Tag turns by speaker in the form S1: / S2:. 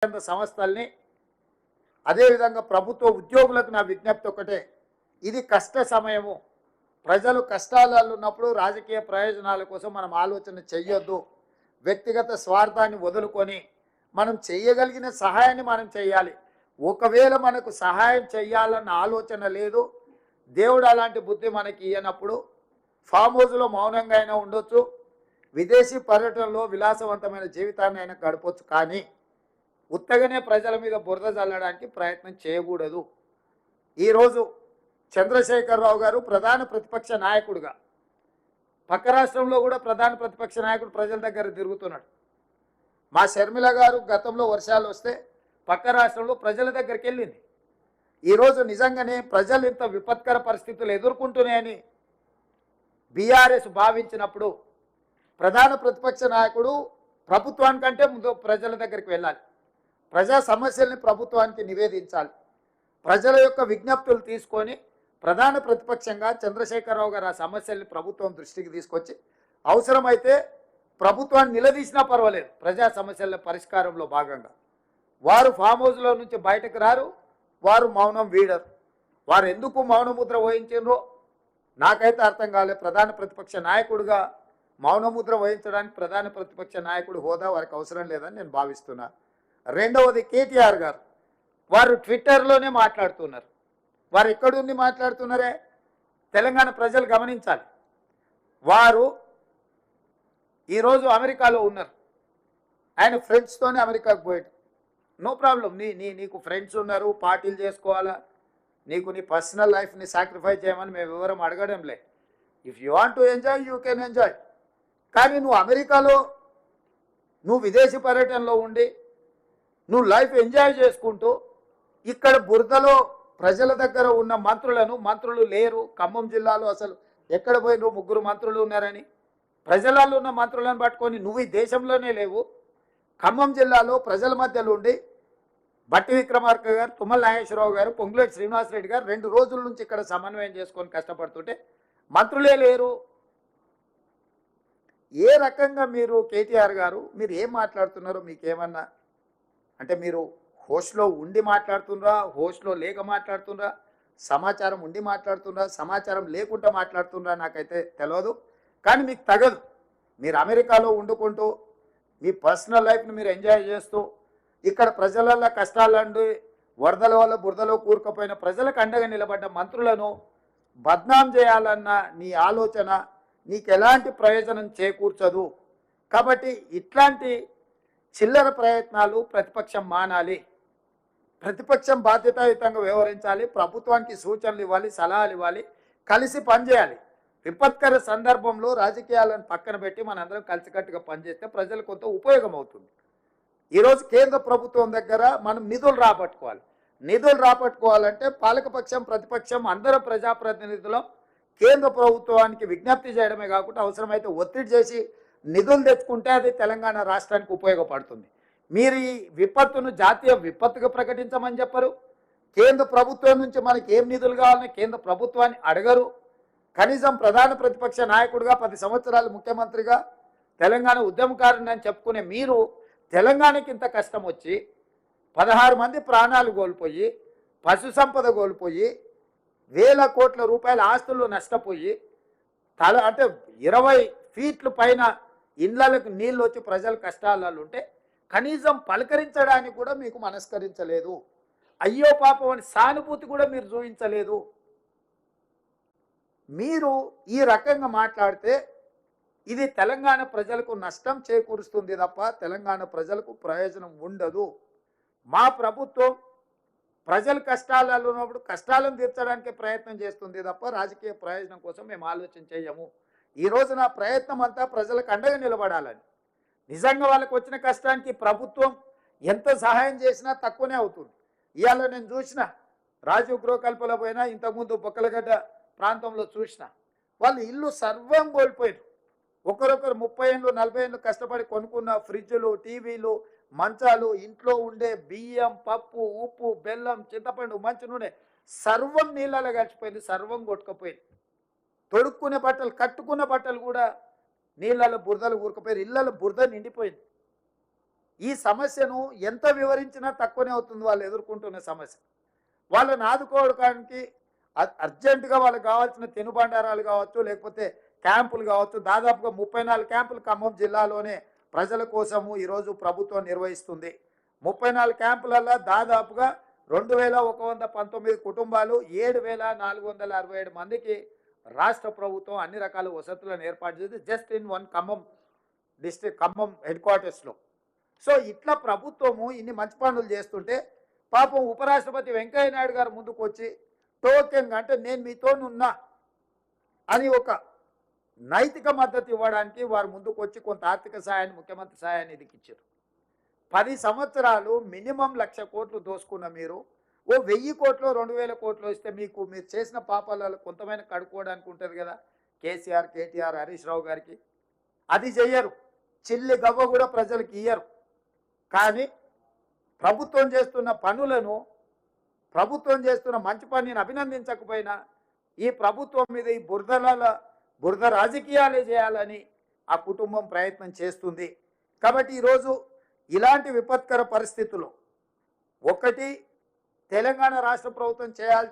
S1: సంస్థల్ని అదేవిధంగా ప్రభుత్వ ఉద్యోగులకు నా విజ్ఞప్తి ఒకటే, ఇది కష్ట సమయము. ప్రజలు కష్టాలలో ఉన్నప్పుడు రాజకీయ ప్రయోజనాల కోసం మనం ఆలోచన చెయ్యొద్దు. వ్యక్తిగత స్వార్థాన్ని వదులుకొని మనం చేయగలిగిన సహాయాన్ని మనం చేయాలి. ఒకవేళ మనకు సహాయం చేయాలన్న ఆలోచన లేదు, దేవుడు అలాంటి బుద్ధి మనకి ఇయ్యనప్పుడు ఫామ్ హౌస్లో మౌనంగా అయినా ఉండొచ్చు, విదేశీ పర్యటనలో విలాసవంతమైన జీవితాన్ని అయినా గడపొచ్చు. కానీ ఉత్తగానే ప్రజల మీద బురద చల్లడానికి ప్రయత్నం చేయకూడదు. ఈరోజు చంద్రశేఖరరావు గారు ప్రధాన ప్రతిపక్ష నాయకుడుగా, పక్క రాష్ట్రంలో కూడా ప్రధాన ప్రతిపక్ష నాయకుడు ప్రజల దగ్గర తిరుగుతున్నాడు. మా షర్మిల గారు గతంలో వర్షాలు వస్తే పక్క రాష్ట్రంలో ప్రజల దగ్గరికి వెళ్ళింది. ఈరోజు నిజంగానే ప్రజలు ఇంత విపత్కర పరిస్థితులు ఎదుర్కొంటున్నాయని బీఆర్ఎస్ భావించినప్పుడు ప్రధాన ప్రతిపక్ష నాయకుడు ప్రభుత్వానికంటే ముందు ప్రజల దగ్గరికి వెళ్ళాలి, ప్రజా సమస్యల్ని ప్రభుత్వానికి నివేదించాలి, ప్రజల యొక్క విజ్ఞప్తులు తీసుకొని ప్రధాన ప్రతిపక్షంగా చంద్రశేఖరరావు గారు ఆ సమస్యల్ని ప్రభుత్వం దృష్టికి తీసుకొచ్చి అవసరమైతే ప్రభుత్వాన్ని నిలదీసినా పర్వాలేదు. ప్రజా సమస్యల పరిష్కారంలో భాగంగా వారు ఫామ్ హౌస్లో నుంచి బయటకు రారు, వారు మౌనం వీడరు. వారు ఎందుకు మౌనముద్ర వహించారో నాకైతే అర్థం కాలేదు. ప్రధాన ప్రతిపక్ష నాయకుడిగా మౌనముద్ర వహించడానికి ప్రధాన ప్రతిపక్ష నాయకుడు హోదా వారికి అవసరం లేదని నేను భావిస్తున్నా. రెండవది కేటీఆర్ గారు, వారు ట్విట్టర్లోనే మాట్లాడుతున్నారు. వారు ఎక్కడుండి మాట్లాడుతున్నారే తెలంగాణ ప్రజలు గమనించాలి. వారు ఈరోజు అమెరికాలో ఉన్నారు, ఆయన ఫ్రెండ్స్తోనే అమెరికాకు పోయాడు. నో ప్రాబ్లం, నీకు ఫ్రెండ్స్ ఉన్నారు, పార్టీలు చేసుకోవాలా, నీకు నీ పర్సనల్ లైఫ్ని సాక్రిఫైస్ చేయమని మేము వివరం అడగడం లే. If you want to enjoy you can enjoy. కానీ నువ్వు అమెరికాలో నువ్వు విదేశీ పర్యటనలో ఉండి నువ్వు లైఫ్ ఎంజాయ్ చేసుకుంటూ ఇక్కడ బురదలో ప్రజల దగ్గర ఉన్న మంత్రులు లేరు. ఖమ్మం జిల్లాలో అసలు ఎక్కడ పోయినరు, 3 మంత్రులు ఉన్నారని ప్రజలలో ఉన్న మంత్రులను పట్టుకొని నువ్వు ఈ దేశంలోనే లేవు. ఖమ్మం జిల్లాలో ప్రజల మధ్యలో ఉండి బట్టి విక్రమార్క గారు, తుమ్మల నాగేశ్వరరావు గారు, పొంగులేటి శ్రీనివాసరెడ్డి గారు 2 రోజుల నుంచి ఇక్కడ సమన్వయం చేసుకొని కష్టపడుతుంటే మంత్రులే లేరు. ఏ రకంగా మీరు కేటీఆర్ గారు మీరు ఏం మాట్లాడుతున్నారో మీకేమన్నా అంటే మీరు హోస్ట్లో ఉండి మాట్లాడుతున్నారా, హోస్ట్లో లేక మాట్లాడుతున్నారా, సమాచారం ఉండి మాట్లాడుతున్నారా, సమాచారం లేకుండా మాట్లాడుతున్నారా నాకైతే తెలియదు. కానీ మీకు తగదు. మీరు అమెరికాలో వండుకుంటూ మీ పర్సనల్ లైఫ్ని మీరు ఎంజాయ్ చేస్తూ ఇక్కడ ప్రజల కష్టాలండి వరదల వల్ల బురదలో కూరుకుపోయిన ప్రజలకు అండగా నిలబడ్డ మంత్రులను బద్నాం చేయాలన్న నీ ఆలోచన నీకు ఎలాంటి ప్రయోజనం చేకూర్చదు. కాబట్టి ఇట్లాంటి చిల్లర ప్రయత్నాలు ప్రతిపక్షం మానాలి. ప్రతిపక్షం బాధ్యతాయుతంగా వ్యవహరించాలి, ప్రభుత్వానికి సూచనలు ఇవ్వాలి, సలహాలు ఇవ్వాలి, కలిసి పనిచేయాలి. విపత్కర సందర్భంలో రాజకీయాలను పక్కన పెట్టి మనందరం కలిసికట్టుగా పనిచేస్తే ప్రజలకు కొంత ఉపయోగం అవుతుంది. ఈరోజు కేంద్ర ప్రభుత్వం దగ్గర మనం నిధులు రాబట్టుకోవాలంటే పాలకపక్షం ప్రతిపక్షం అందరం ప్రజాప్రతినిధులం కేంద్ర ప్రభుత్వానికి విజ్ఞప్తి చేయడమే కాకుండా అవసరమైతే ఒత్తిడి చేసి నిధులు తెచ్చుకుంటే అది తెలంగాణ రాష్ట్రానికి ఉపయోగపడుతుంది. మీరు ఈ విపత్తును జాతీయ విపత్తుగా ప్రకటించమని చెప్పరు. కేంద్ర ప్రభుత్వం నుంచి మనకి ఏం నిధులు కావాలని కేంద్ర ప్రభుత్వాన్ని అడగరు. కనీసం ప్రధాన ప్రతిపక్ష నాయకుడిగా 10 సంవత్సరాలు ముఖ్యమంత్రిగా తెలంగాణ ఉద్యమకారుని అని చెప్పుకునే మీరు తెలంగాణకి ఇంత కష్టం వచ్చి 16 మంది ప్రాణాలు కోల్పోయి, పశు సంపద కోల్పోయి, వేల కోట్ల రూపాయల ఆస్తులు నష్టపోయి అంటే 20 ఫీట్ల పైన ఇళ్లకు నీళ్ళు వచ్చి ప్రజలు కష్టాలలో ఉంటే కనీసం పలకరించడానికి కూడా మీకు మనస్కరించలేదు. అయ్యో పాపం అని సానుభూతి కూడా మీరు చూపించలేదు. మీరు ఈ రకంగా మాట్లాడితే ఇది తెలంగాణ ప్రజలకు నష్టం చేకూరుస్తుంది తప్ప తెలంగాణ ప్రజలకు ప్రయోజనం ఉండదు. మా ప్రభుత్వం ప్రజలు కష్టాలలో ఉన్నప్పుడు కష్టాలను తీర్చడానికి ప్రయత్నం చేస్తుంది తప్ప రాజకీయ ప్రయోజనం కోసం మేము ఆలోచన చేయము. ఈరోజు నా ప్రయత్నం అంతా ప్రజలకు అండగా నిలబడాలని. నిజంగా వాళ్ళకు వచ్చిన కష్టానికి ప్రభుత్వం ఎంత సహాయం చేసినా తక్కువనే అవుతుంది. ఇవాళ నేను చూసిన రాజీవ్ గృహకల్పలో పోయినా, ఇంతకుముందు బొక్కలగడ్డ ప్రాంతంలో చూసిన వాళ్ళు ఇల్లు సర్వం కోల్పోయారు. ఒకరొకరు 30 ఏళ్ళు 40 ఏళ్ళు కష్టపడి కొనుక్కున్న ఫ్రిడ్జ్లు, టీవీలు, మంచాలు, ఇంట్లో ఉండే బియ్యం, పప్పు, ఉప్పు, బెల్లం, చింతపండు, మంచి నూనె సర్వం నీళ్ళలో కలిసిపోయింది, సర్వం కొట్టుకుపోయింది. తొడుక్కునే బట్టలు, కట్టుకున్న బట్టలు కూడా నీళ్ళలో బురదలు ఊరుకుపోయారు, ఇళ్ళలో బురద నిండిపోయింది. ఈ సమస్యను ఎంత వివరించినా తక్కువనే అవుతుంది వాళ్ళు ఎదుర్కొంటున్న సమస్య. వాళ్ళని ఆదుకోవడానికి అర్జెంటుగా వాళ్ళకి కావాల్సిన తినుబండారాలు కావచ్చు, లేకపోతే క్యాంపులు కావచ్చు. దాదాపుగా 34 క్యాంపులు ఖమ్మం జిల్లాలోనే ప్రజల కోసము ఈరోజు ప్రభుత్వం నిర్వహిస్తుంది. 34 క్యాంపులలో దాదాపుగా 2119 కుటుంబాలు 7467 మందికి రాష్ట్ర ప్రభుత్వం అన్ని రకాల వసతులను ఏర్పాటు చేసి just in one Khammam district, Khammam head క్వార్టర్స్లో. సో ఇట్లా ప్రభుత్వము ఇన్ని మంచి పనులు చేస్తుంటే పాపం ఉపరాష్ట్రపతి వెంకయ్య నాయుడు గారు ముందుకు వచ్చి టోకెన్ అంటే నేను మీతోనున్నా అని ఒక నైతిక మద్దతు ఇవ్వడానికి వారు ముందుకు వచ్చి కొంత ఆర్థిక సహాయాన్ని ముఖ్యమంత్రి సహాయ నిధికి ఇచ్చారు. 10 సంవత్సరాలు మినిమం 1,00,000 కోట్లు దోసుకున్న మీరు ఓ 1000 కోట్లు 2000 కోట్లు ఇస్తే మీకు మీరు చేసిన పాపాలలో కొంతమైన కడుక్కోవడానికి ఉంటుంది కదా. కేసీఆర్, కేటీఆర్, హరీష్ రావు గారికి అది చెయ్యరు. చిల్లి గవ్వ కూడా ప్రజలకు ఇయ్యరు. కానీ ప్రభుత్వం చేస్తున్న పనులను, ప్రభుత్వం చేస్తున్న మంచి పనిని అభినందించకపోయినా ఈ ప్రభుత్వం మీద ఈ బురద రాజకీయాలే చేయాలని ఆ కుటుంబం ప్రయత్నం చేస్తుంది. కాబట్టి ఈరోజు ఇలాంటి విపత్కర పరిస్థితుల్లో ఒకటి తెలంగాణ రాష్ట్ర ప్రభుత్వం చేయాల్సి